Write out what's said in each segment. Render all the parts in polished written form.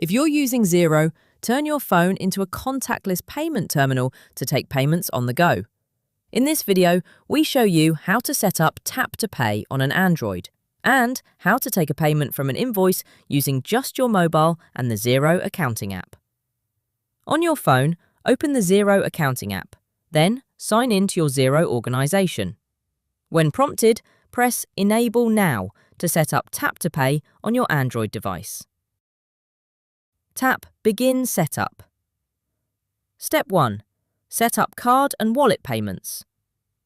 If you're using Xero, turn your phone into a contactless payment terminal to take payments on the go. In this video, we show you how to set up Tap to Pay on an Android and how to take a payment from an invoice using just your mobile and the Xero accounting app. On your phone, open the Xero accounting app, then sign in to your Xero organization. When prompted, press Enable Now to set up Tap to Pay on your Android device. Tap Begin Setup. Step 1. Set up card and wallet payments.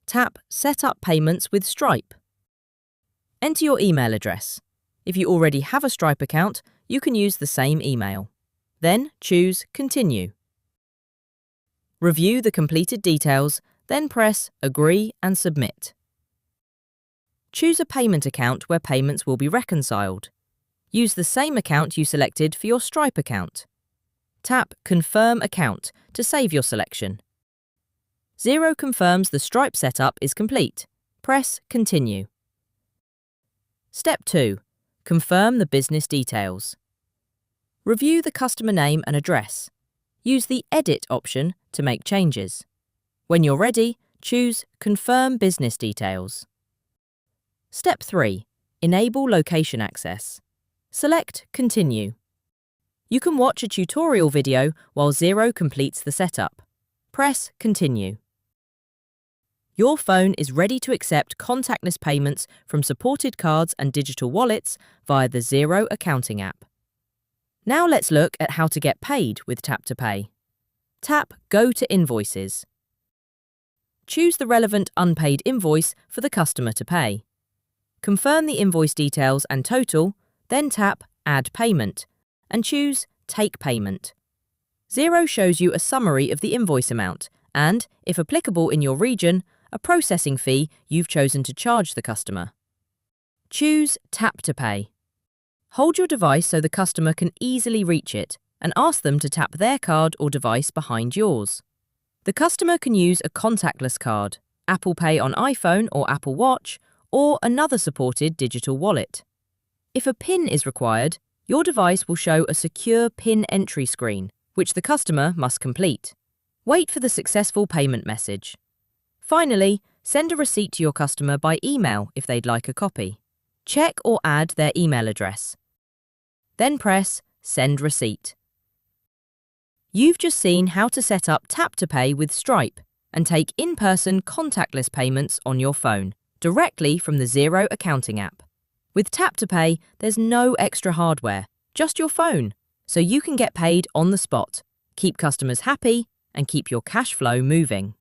Tap Set up payments with Stripe. Enter your email address. If you already have a Stripe account, you can use the same email. Then choose Continue. Review the completed details, then press Agree and Submit. Choose a payment account where payments will be reconciled. Use the same account you selected for your Stripe account. Tap Confirm Account to save your selection. Xero confirms the Stripe setup is complete. Press Continue. Step 2. Confirm the business details. Review the customer name and address. Use the Edit option to make changes. When you're ready, choose Confirm Business Details. Step 3. Enable location access. Select Continue. You can watch a tutorial video while Xero completes the setup. Press Continue. Your phone is ready to accept contactless payments from supported cards and digital wallets via the Xero accounting app. Now let's look at how to get paid with Tap to Pay. Tap Go to Invoices. Choose the relevant unpaid invoice for the customer to pay. Confirm the invoice details and total, then tap Add Payment and choose Take Payment. Xero shows you a summary of the invoice amount and, if applicable in your region, a processing fee you've chosen to charge the customer. Choose Tap to Pay. Hold your device so the customer can easily reach it and ask them to tap their card or device behind yours. The customer can use a contactless card, Apple Pay on iPhone or Apple Watch, or another supported digital wallet. If a PIN is required, your device will show a secure PIN entry screen, which the customer must complete. Wait for the successful payment message. Finally, send a receipt to your customer by email if they'd like a copy. Check or add their email address. Then press Send Receipt. You've just seen how to set up Tap to Pay with Stripe and take in-person contactless payments on your phone, directly from the Xero accounting app. With Tap to Pay, there's no extra hardware, just your phone, so you can get paid on the spot, keep customers happy, and keep your cash flow moving.